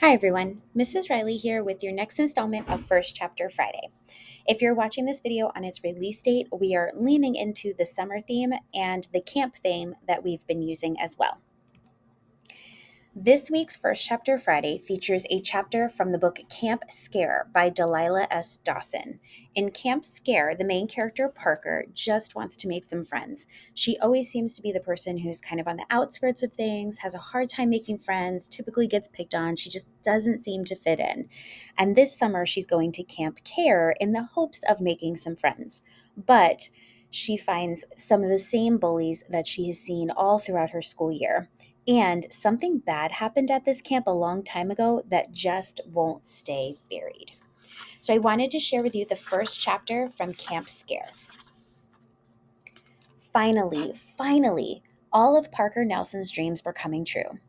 Hi everyone, Mrs. Reilly here with your next installment of First Chapter Friday. If you're watching this video on its release date, we are leaning into the summer theme and the camp theme that we've been using as well. This week's First Chapter Friday features a chapter from the book Camp Scare by Delilah S. Dawson. In Camp Scare, the main character, Parker, just wants to make some friends. She always seems to be the person who's kind of on the outskirts of things, has a hard time making friends, typically gets picked on. She just doesn't seem to fit in. And this summer, she's going to Camp Care in the hopes of making some friends. But she finds some of the same bullies that she has seen all throughout her school year. And something bad happened at this camp a long time ago that just won't stay buried. So I wanted to share with you the first chapter from Camp Scare. Finally, all of Parker Nelson's dreams were coming true.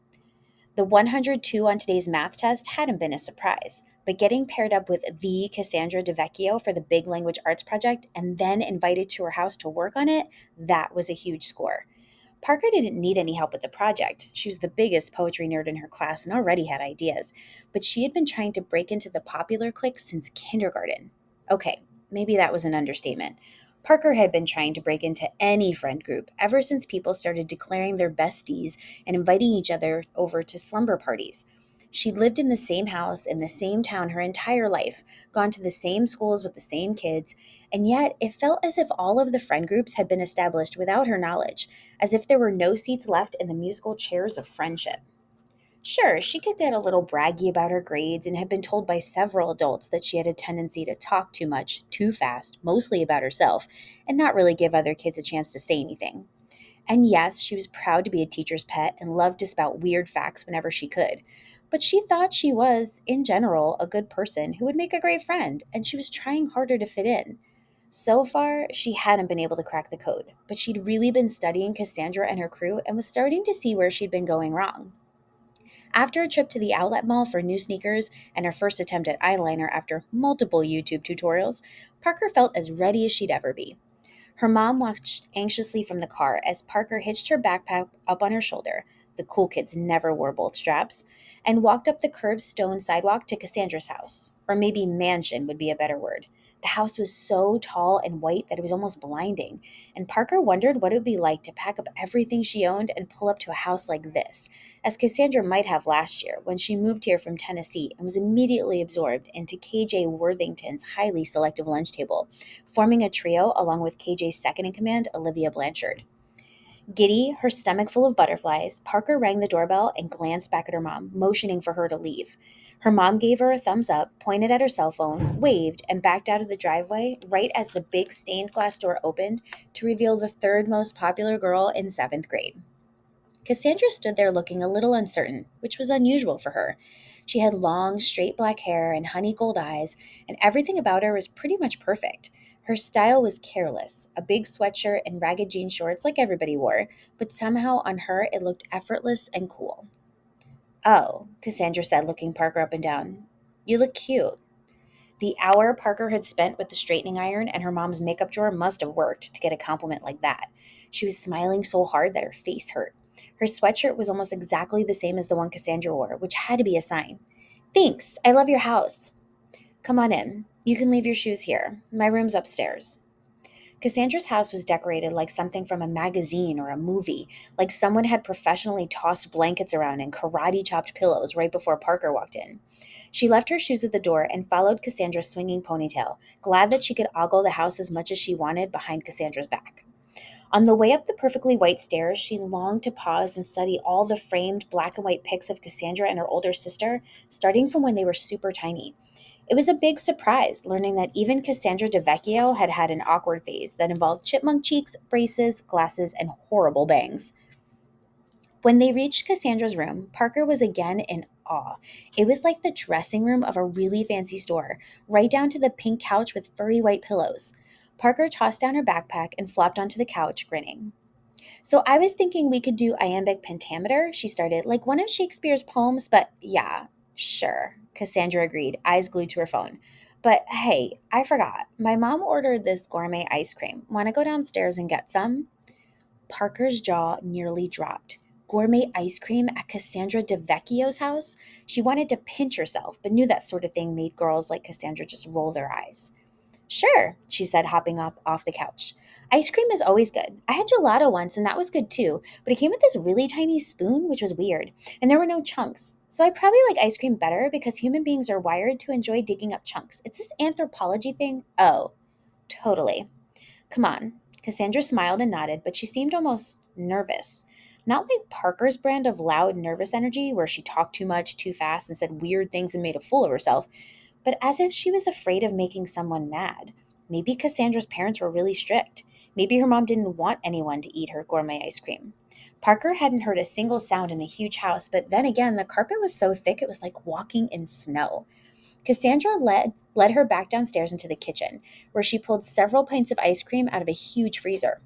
The 102 on today's math test hadn't been a surprise, but getting paired up with the Cassandra DeVecchio for the big language arts project and then invited to her house to work on it, that was a huge score. Parker didn't need any help with the project. She was the biggest poetry nerd in her class and already had ideas, but she had been trying to break into the popular clique since kindergarten. Okay, maybe that was an understatement. Parker had been trying to break into any friend group ever since people started declaring their besties and inviting each other over to slumber parties. She'd lived in the same house in the same town her entire life, gone to the same schools with the same kids, and yet it felt as if all of the friend groups had been established without her knowledge, as if there were no seats left in the musical chairs of friendship. Sure, she could get a little braggy about her grades and had been told by several adults that she had a tendency to talk too much, too fast, mostly about herself, and not really give other kids a chance to say anything. And yes, she was proud to be a teacher's pet and loved to spout weird facts whenever she could. But she thought she was, in general, a good person who would make a great friend, and she was trying harder to fit in. So far, she hadn't been able to crack the code, but she'd really been studying Cassandra and her crew and was starting to see where she'd been going wrong. After a trip to the outlet mall for new sneakers and her first attempt at eyeliner after multiple YouTube tutorials, Parker felt as ready as she'd ever be. Her mom watched anxiously from the car as Parker hitched her backpack up on her shoulder — the cool kids never wore both straps — and walked up the curved stone sidewalk to Cassandra's house. Or maybe mansion would be a better word. The house was so tall and white that it was almost blinding, and Parker wondered what it would be like to pack up everything she owned and pull up to a house like this, as Cassandra might have last year when she moved here from Tennessee and was immediately absorbed into KJ Worthington's highly selective lunch table, forming a trio along with KJ's second in command, Olivia Blanchard. Giddy, her stomach full of butterflies, Parker rang the doorbell and glanced back at her mom, motioning for her to leave. Her mom gave her a thumbs up, pointed at her cell phone, waved, and backed out of the driveway right as the big stained glass door opened to reveal the third most popular girl in seventh grade. Cassandra stood there looking a little uncertain, which was unusual for her. She had long, straight black hair and honey gold eyes, and everything about her was pretty much perfect. Her style was careless, a big sweatshirt and ragged jean shorts like everybody wore, but somehow on her it looked effortless and cool. "Oh," Cassandra said, looking Parker up and down. "You look cute." The hour Parker had spent with the straightening iron and her mom's makeup drawer must have worked to get a compliment like that. She was smiling so hard that her face hurt. Her sweatshirt was almost exactly the same as the one Cassandra wore, which had to be a sign. "Thanks, I love your house." "Come on in. You can leave your shoes here. My room's upstairs." Cassandra's house was decorated like something from a magazine or a movie, like someone had professionally tossed blankets around and karate chopped pillows right before Parker walked in. She left her shoes at the door and followed Cassandra's swinging ponytail, glad that she could ogle the house as much as she wanted behind Cassandra's back. On the way up the perfectly white stairs, she longed to pause and study all the framed black and white pics of Cassandra and her older sister, starting from when they were super tiny. It was a big surprise learning that even Cassandra DeVecchio had had an awkward phase that involved chipmunk cheeks, braces, glasses, and horrible bangs. When they reached Cassandra's room, Parker was again in awe. It was like the dressing room of a really fancy store, right down to the pink couch with furry white pillows. Parker tossed down her backpack and flopped onto the couch, grinning. "So I was thinking we could do iambic pentameter," she started, "like one of Shakespeare's poems, but yeah, sure," Cassandra agreed, eyes glued to her phone. "But hey, I forgot. My mom ordered this gourmet ice cream. Want to go downstairs and get some?" Parker's jaw nearly dropped. gourmet ice cream at Cassandra DeVecchio's house? She wanted to pinch herself, but knew that sort of thing made girls like Cassandra just roll their eyes. Sure, she said, hopping up off the couch. Ice cream is always good. I had gelato once, and that was good too, but it came with this really tiny spoon, which was weird, and there were no chunks. So I probably like ice cream better because human beings are wired to enjoy digging up chunks. It's this anthropology thing. Oh, totally. Come on. Cassandra smiled and nodded, but she seemed almost nervous. Not like Parker's brand of loud, nervous energy, where she talked too much, too fast, and said weird things and made a fool of herself, but as if she was afraid of making someone mad. Maybe Cassandra's parents were really strict. Maybe her mom didn't want anyone to eat her gourmet ice cream. Parker hadn't heard a single sound in the huge house, but then again, the carpet was so thick it was like walking in snow. Cassandra led her back downstairs into the kitchen, where she pulled several pints of ice cream out of a huge freezer.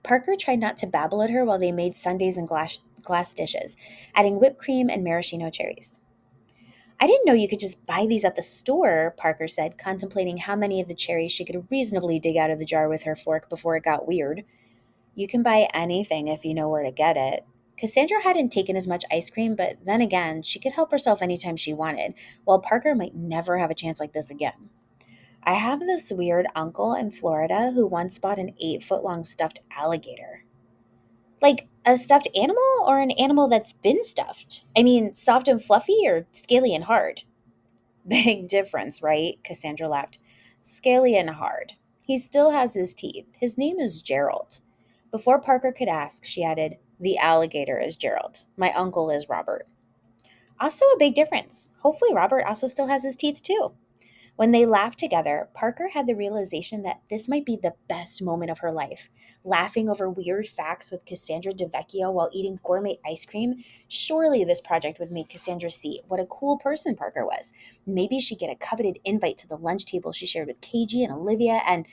Parker tried not to babble at her while they made sundaes in glass dishes, adding whipped cream and maraschino cherries. I didn't know you could just buy these at the store, Parker said, contemplating how many of the cherries she could reasonably dig out of the jar with her fork before it got weird. You can buy anything if you know where to get it. Cassandra hadn't taken as much ice cream, but then again, she could help herself anytime she wanted, while Parker might never have a chance like this again. I have this weird uncle in Florida who once bought an 8 foot long stuffed alligator. Like a stuffed animal or an animal that's been stuffed? I mean, soft and fluffy or scaly and hard? Big difference, right? Cassandra laughed. Scaly and hard. He still has his teeth. His name is Gerald. Before Parker could ask, she added, The alligator is Gerald. My uncle is Robert. Also a big difference. Hopefully Robert also still has his teeth too. When they laughed together, Parker had the realization that this might be the best moment of her life. Laughing over weird facts with Cassandra DeVecchio while eating gourmet ice cream. Surely this project would make Cassandra see what a cool person Parker was. Maybe she'd get a coveted invite to the lunch table she shared with KG and Olivia, and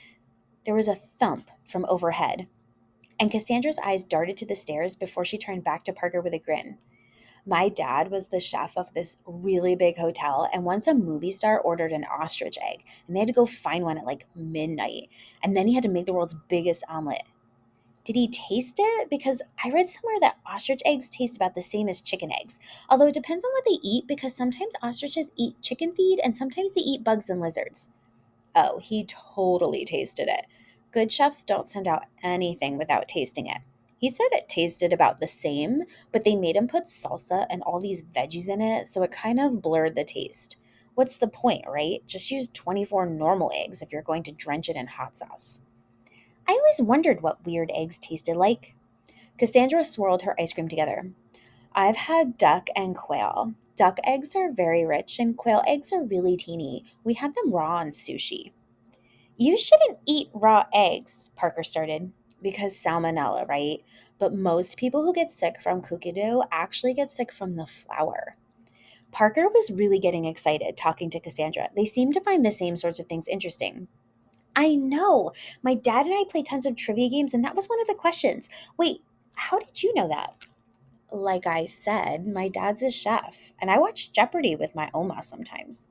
there was a thump from overhead. And Cassandra's eyes darted to the stairs before she turned back to Parker with a grin. My dad was the chef of this really big hotel, and once a movie star ordered an ostrich egg, and they had to go find one at like midnight, and then he had to make the world's biggest omelet. Did he taste it? Because I read somewhere that ostrich eggs taste about the same as chicken eggs, although it depends on what they eat because sometimes ostriches eat chicken feed and sometimes they eat bugs and lizards. Oh, he totally tasted it. Good chefs don't send out anything without tasting it. He said it tasted about the same, but they made him put salsa and all these veggies in it, so it kind of blurred the taste. What's the point, right? Just use 24 normal eggs if you're going to drench it in hot sauce. I always wondered what weird eggs tasted like. Cassandra swirled her ice cream together. I've had duck and quail. Duck eggs are very rich, and quail eggs are really teeny. We had them raw on sushi. You shouldn't eat raw eggs, Parker started. Because salmonella, right? But most people who get sick from cookie dough actually get sick from the flour. Parker was really getting excited talking to Cassandra. They seemed to find the same sorts of things interesting. I know. My dad and I play tons of trivia games, and that was one of the questions. Wait, how did you know that? Like I said, my dad's a chef, and I watch Jeopardy with my Oma sometimes.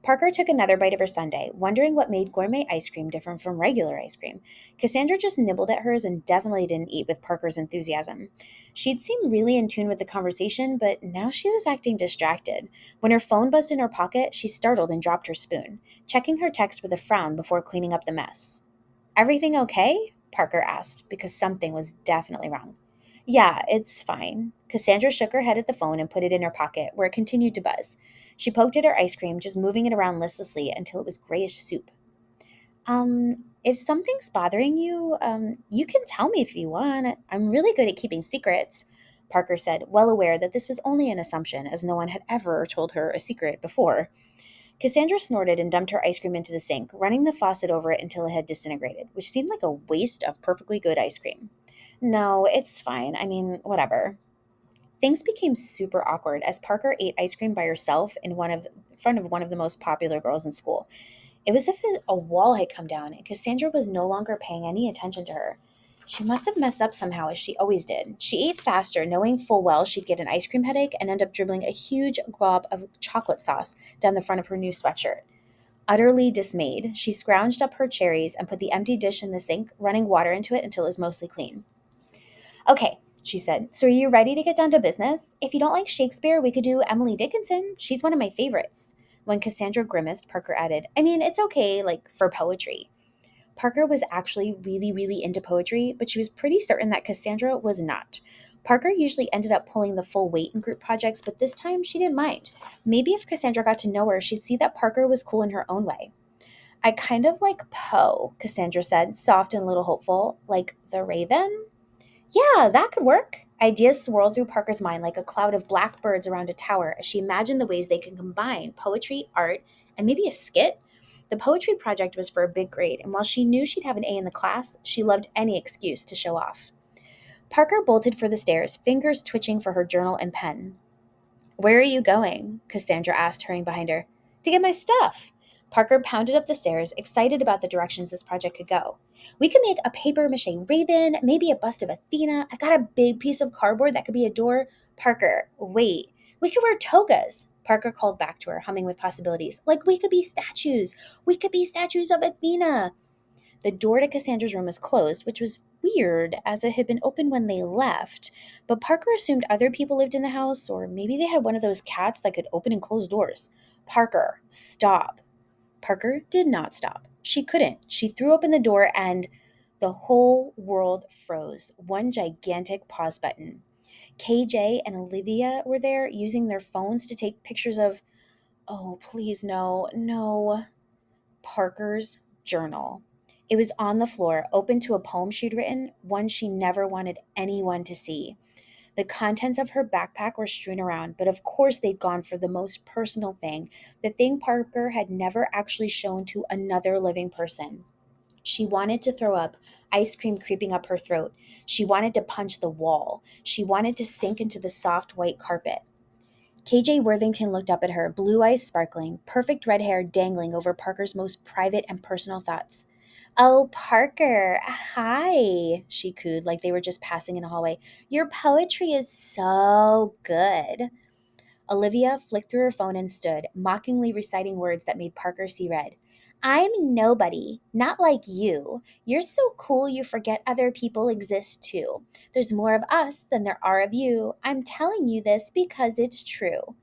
Parker took another bite of her sundae, wondering what made gourmet ice cream different from regular ice cream. Cassandra just nibbled at hers and definitely didn't eat with Parker's enthusiasm. She'd seemed really in tune with the conversation, but now she was acting distracted. When her phone buzzed in her pocket, she startled and dropped her spoon, checking her text with a frown before cleaning up the mess. Everything okay? Parker asked, because something was definitely wrong. Yeah, it's fine. Cassandra shook her head at the phone and put it in her pocket, where it continued to buzz. She poked at her ice cream, just moving it around listlessly until it was grayish soup. If something's bothering you, you can tell me if you want. I'm really good at keeping secrets, Parker said, well aware that this was only an assumption, as no one had ever told her a secret before. Cassandra snorted and dumped her ice cream into the sink, running the faucet over it until it had disintegrated, which seemed like a waste of perfectly good ice cream. No, it's fine. I mean, whatever. Things became super awkward as Parker ate ice cream by herself in front of one of the most popular girls in school. It was as if a wall had come down and Cassandra was no longer paying any attention to her. She must have messed up somehow, as she always did. She ate faster, knowing full well she'd get an ice cream headache and end up dribbling a huge glob of chocolate sauce down the front of her new sweatshirt. Utterly dismayed, she scrounged up her cherries and put the empty dish in the sink, running water into it until it was mostly clean. Okay, she said. So are you ready to get down to business? If you don't like Shakespeare, we could do Emily Dickinson. She's one of my favorites. When Cassandra grimaced, Parker added, I mean, it's okay, like, for poetry. Parker was actually really, really into poetry, but she was pretty certain that Cassandra was not. Parker usually ended up pulling the full weight in group projects, but this time she didn't mind. Maybe if Cassandra got to know her, she'd see that Parker was cool in her own way. I kind of like Poe, Cassandra said, soft and a little hopeful. Like the Raven? Yeah, that could work. Ideas swirled through Parker's mind like a cloud of black birds around a tower as she imagined the ways they could combine poetry, art, and maybe a skit. The poetry project was for a big grade, and while she knew she'd have an A in the class, she loved any excuse to show off. Parker bolted for the stairs, fingers twitching for her journal and pen. Where are you going? Cassandra asked, hurrying behind her. To get my stuff. Parker pounded up the stairs, excited about the directions this project could go. We could make a paper mache raven, maybe a bust of Athena. I've got a big piece of cardboard that could be a door. Parker, wait. We could wear togas. Parker called back to her, humming with possibilities. Like we could be statues. We could be statues of Athena. The door to Cassandra's room was closed, which was weird as it had been open when they left. But Parker assumed other people lived in the house, or maybe they had one of those cats that could open and close doors. Parker, stop. Parker did not stop. She couldn't. She threw open the door and the whole world froze. One gigantic pause button. KJ and Olivia were there using their phones to take pictures of, oh, please, no, no. Parker's journal. It was on the floor, open to a poem she'd written, one she never wanted anyone to see. The contents of her backpack were strewn around, but of course they'd gone for the most personal thing, the thing Parker had never actually shown to another living person. She wanted to throw up, ice cream creeping up her throat. She wanted to punch the wall. She wanted to sink into the soft white carpet. KJ Worthington looked up at her, blue eyes sparkling, perfect red hair dangling over Parker's most private and personal thoughts. Oh, Parker, hi, she cooed like they were just passing in a hallway. Your poetry is so good. Olivia flicked through her phone and stood, mockingly reciting words that made Parker see red. I'm nobody, not like you. You're so cool you forget other people exist too. There's more of us than there are of you. I'm telling you this because it's true.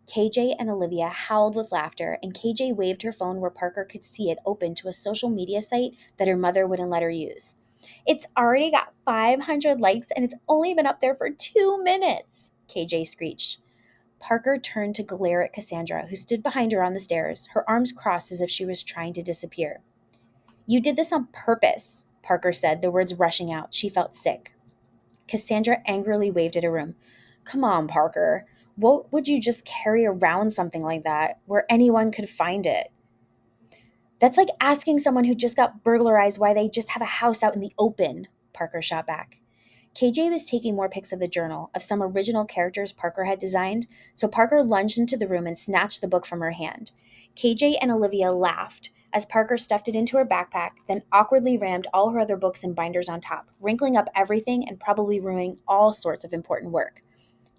KJ and Olivia howled with laughter, and KJ waved her phone where Parker could see it open to a social media site that her mother wouldn't let her use. It's already got 500 likes and it's only been up there for 2 minutes, KJ screeched. Parker turned to glare at Cassandra, who stood behind her on the stairs, her arms crossed as if she was trying to disappear. You did this on purpose, Parker said, the words rushing out. She felt sick. Cassandra angrily waved at her room. Come on, Parker. What would you just carry around something like that where anyone could find it? That's like asking someone who just got burglarized why they just have a house out in the open, Parker shot back. KJ was taking more pics of the journal, of some original characters Parker had designed, so Parker lunged into the room and snatched the book from her hand. KJ and Olivia laughed as Parker stuffed it into her backpack, then awkwardly rammed all her other books and binders on top, wrinkling up everything and probably ruining all sorts of important work.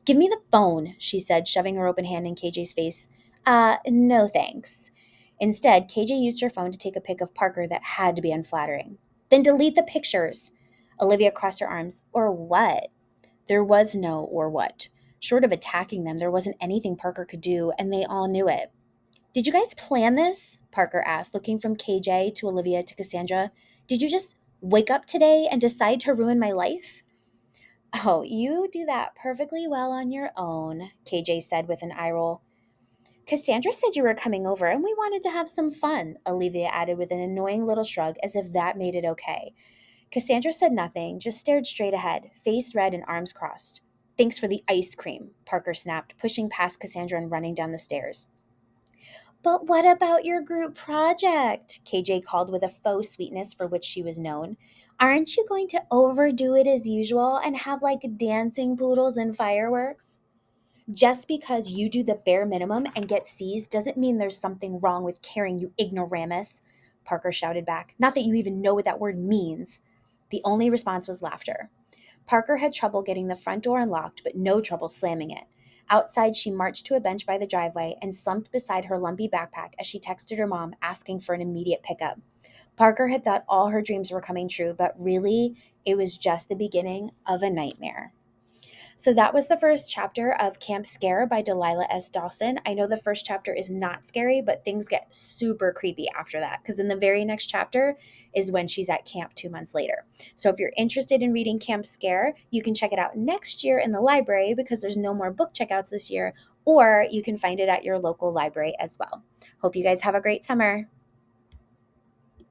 Give me the phone, she said, shoving her open hand in KJ's face. No thanks. Instead, KJ used her phone to take a pic of Parker that had to be unflattering. Then delete the pictures. Olivia crossed her arms. Or what? There was no or what. Short of attacking them, there wasn't anything Parker could do, and they all knew it. Did you guys plan this? Parker asked, looking from KJ to Olivia to Cassandra. Did you just wake up today and decide to ruin my life? Oh, you do that perfectly well on your own, KJ said with an eye roll. Cassandra said you were coming over and we wanted to have some fun, Olivia added with an annoying little shrug as if that made it okay. Cassandra said nothing, just stared straight ahead, face red and arms crossed. Thanks for the ice cream, Parker snapped, pushing past Cassandra and running down the stairs. But what about your group project? KJ called with a faux sweetness for which she was known. Aren't you going to overdo it as usual and have like dancing poodles and fireworks? Just because you do the bare minimum and get C's doesn't mean there's something wrong with caring, you ignoramus, Parker shouted back. Not that you even know what that word means. The only response was laughter. Parker had trouble getting the front door unlocked, but no trouble slamming it. Outside, she marched to a bench by the driveway and slumped beside her lumpy backpack as she texted her mom asking for an immediate pickup. Parker had thought all her dreams were coming true, but really, it was just the beginning of a nightmare. So that was the first chapter of Camp Scare by Delilah S. Dawson. I know the first chapter is not scary, but things get super creepy after that, because in the very next chapter is when she's at camp 2 months later. So if you're interested in reading Camp Scare, you can check it out next year in the library because there's no more book checkouts this year, or you can find it at your local library as well. Hope you guys have a great summer.